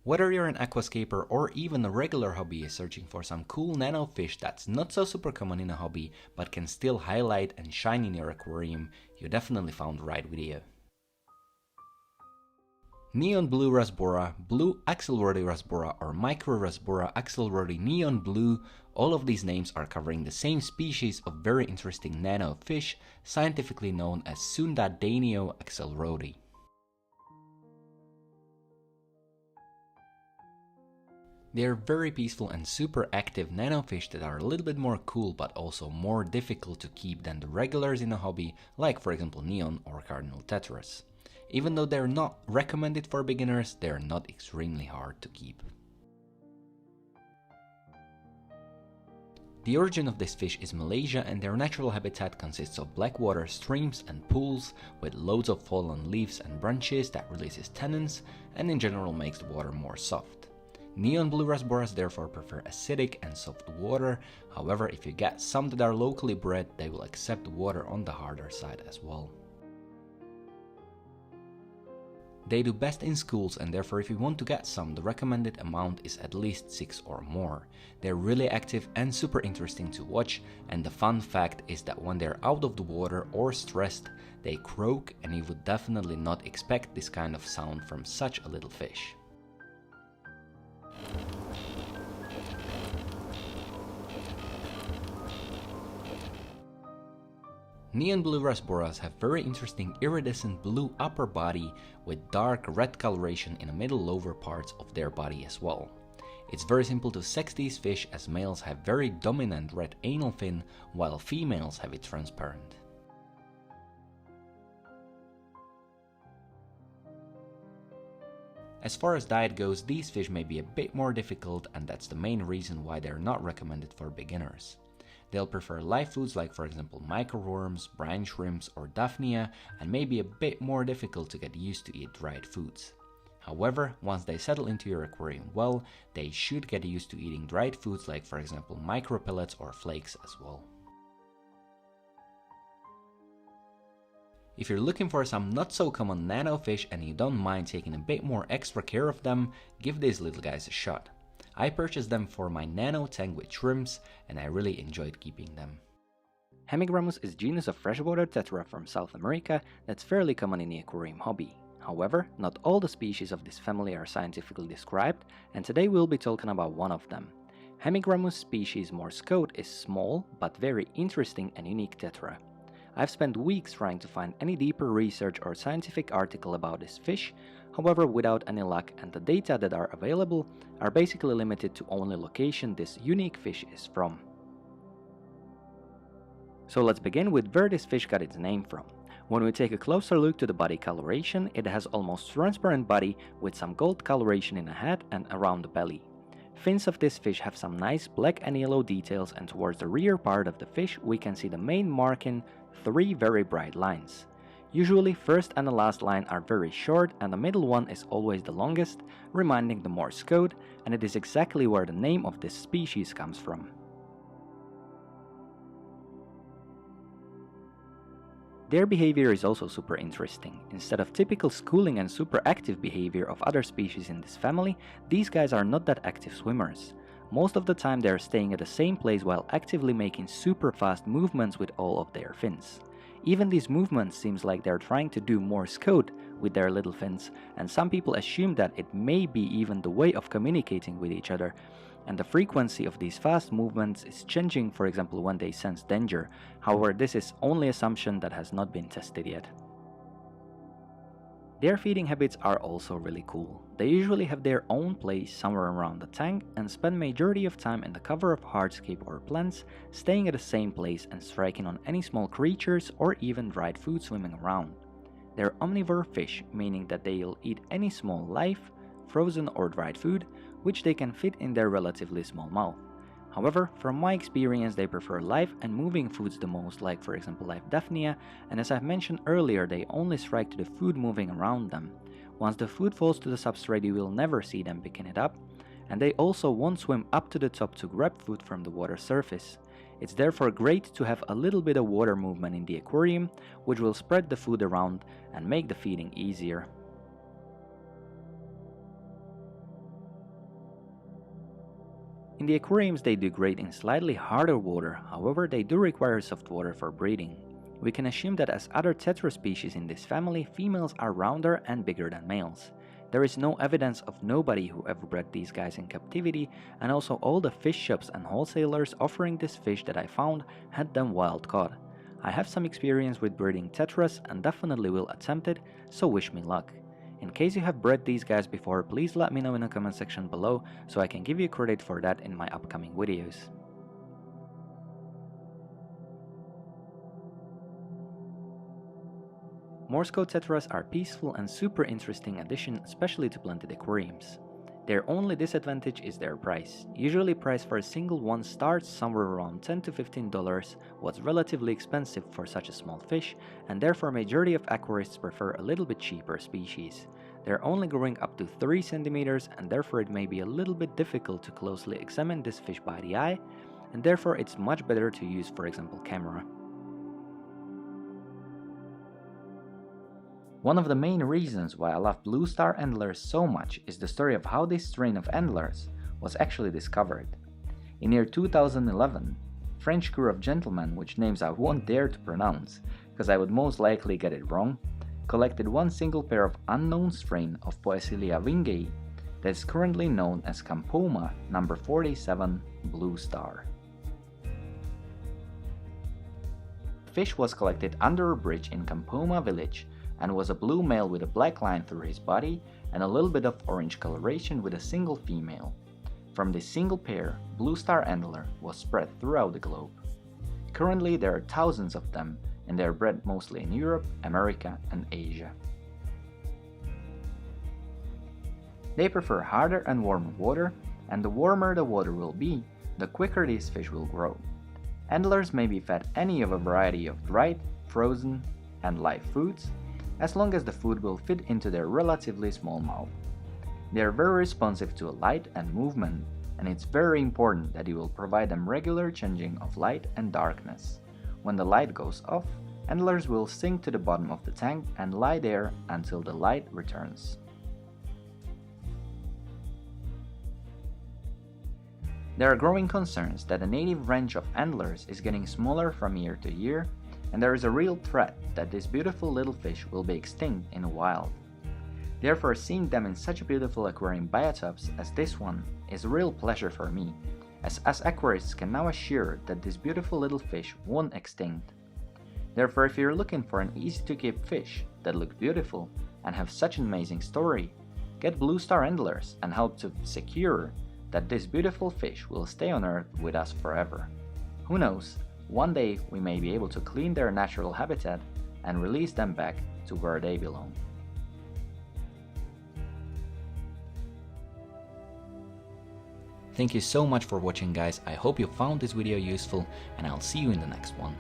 Whether you're an aquascaper or even a regular hobbyist searching for some cool nano fish that's not so super common in a hobby but can still highlight and shine in your aquarium, you definitely found the right video. Neon Blue Rasbora, Blue Axelrody Rasbora or Micro Rasbora Axelrody Neon Blue, all of these names are covering the same species of very interesting nano fish, scientifically known as Sundadanio axelrodi. They are very peaceful and super active nano fish that are a little bit more cool but also more difficult to keep than the regulars in a hobby, like for example neon or cardinal tetras. Even though they're not recommended for beginners, they're not extremely hard to keep. The origin of this fish is Malaysia, and their natural habitat consists of blackwater streams and pools with loads of fallen leaves and branches that releases tannins and in general makes the water more soft. Neon Blue Rasboras therefore prefer acidic and soft water, however if you get some that are locally bred, they will accept water on the harder side as well. They do best in schools, and therefore if you want to get some, the recommended amount is at least 6 or more. They're really active and super interesting to watch, and the fun fact is that when they're out of the water or stressed, they croak, and you would definitely not expect this kind of sound from such a little fish. Neon Blue Rasboras have very interesting iridescent blue upper body with dark red coloration in the middle lower parts of their body as well. It's very simple to sex these fish, as males have very dominant red anal fin while females have it transparent. As far as diet goes, these fish may be a bit more difficult, and that's the main reason why they're not recommended for beginners. They'll prefer live foods like for example microworms, brine shrimps or daphnia, and may be a bit more difficult to get used to eat dried foods. However, once they settle into your aquarium well, they should get used to eating dried foods like for example micro pellets or flakes as well. If you're looking for some not so common nano fish and you don't mind taking a bit more extra care of them, give these little guys a shot. I purchased them for my nano tank with shrimps, and I really enjoyed keeping them. Hemigrammus is a genus of freshwater tetra from South America that's fairly common in the aquarium hobby. However, not all the species of this family are scientifically described, and today we'll be talking about one of them. Hemigrammus species Morse Code is small but very interesting and unique tetra. I've spent weeks trying to find any deeper research or scientific article about this fish, however without any luck, and the data that are available are basically limited to only location this unique fish is from. So let's begin with where this fish got its name from. When we take a closer look to the body coloration, it has almost transparent body with some gold coloration in the head and around the belly. Fins of this fish have some nice black and yellow details, and towards the rear part of the fish we can see the main marking 3 very bright lines. Usually first and the last line are very short, and the middle one is always the longest, reminding the Morse code, and it is exactly where the name of this species comes from. Their behavior is also super interesting. Instead of typical schooling and super active behavior of other species in this family, these guys are not that active swimmers. Most of the time they are staying at the same place while actively making super fast movements with all of their fins. Even these movements seems like they're trying to do Morse code with their little fins, and some people assume that it may be even the way of communicating with each other, and the frequency of these fast movements is changing, for example when they sense danger. However, this is only assumption that has not been tested yet. Their feeding habits are also really cool. They usually have their own place somewhere around the tank and spend majority of time in the cover of hardscape or plants, staying at the same place and striking on any small creatures or even dried food swimming around. They're omnivore fish, meaning that they'll eat any small live, frozen or dried food, which they can fit in their relatively small mouth. However, from my experience they prefer live and moving foods the most, like for example live daphnia, and as I've mentioned earlier, they only strike to the food moving around them. Once the food falls to the substrate you will never see them picking it up, and they also won't swim up to the top to grab food from the water surface. It's therefore great to have a little bit of water movement in the aquarium, which will spread the food around and make the feeding easier. In the aquariums they do great in slightly harder water, however they do require soft water for breeding. We can assume that as other tetra species in this family, females are rounder and bigger than males. There is no evidence of nobody who ever bred these guys in captivity, and also all the fish shops and wholesalers offering this fish that I found had them wild caught. I have some experience with breeding tetras and definitely will attempt it, so wish me luck. In case you have bred these guys before, please let me know in the comment section below so I can give you credit for that in my upcoming videos. Morse Code Tetras are peaceful and super interesting addition, especially to planted aquariums. Their only disadvantage is their price. Usually price for a single one starts somewhere around $10 to $15, what's relatively expensive for such a small fish, and therefore majority of aquarists prefer a little bit cheaper species. They're only growing up to 3 centimeters, and therefore it may be a little bit difficult to closely examine this fish by the eye, and therefore it's much better to use, for example, camera. One of the main reasons why I love Blue Star Endlers so much is the story of how this strain of Endlers was actually discovered. In year 2011, French crew of gentlemen, which names I won't dare to pronounce, because I would most likely get it wrong, collected one single pair of unknown strain of Poecilia wingei that is currently known as Campoma number 47 Blue Star. The fish was collected under a bridge in Campoma village and was a blue male with a black line through his body and a little bit of orange coloration with a single female. From this single pair, Blue Star Endler was spread throughout the globe. Currently there are thousands of them, and they are bred mostly in Europe, America and Asia. They prefer harder and warmer water, and the warmer the water will be, the quicker these fish will grow. Endlers may be fed any of a variety of dried, frozen and live foods, as long as the food will fit into their relatively small mouth. They are very responsive to light and movement, and it's very important that you will provide them regular changing of light and darkness. When the light goes off, Endlers will sink to the bottom of the tank and lie there until the light returns. There are growing concerns that the native range of Endlers is getting smaller from year to year, and there is a real threat that this beautiful little fish will be extinct in the wild. Therefore, seeing them in such beautiful aquarium biotopes as this one is a real pleasure for me, as us aquarists can now assure that this beautiful little fish won't extinct. Therefore, if you're looking for an easy to keep fish that look beautiful and have such an amazing story, get Blue Star Endlers and help to secure that this beautiful fish will stay on Earth with us forever. Who knows, one day we may be able to clean their natural habitat and release them back to where they belong. Thank you so much for watching, guys. I hope you found this video useful, and I'll see you in the next one.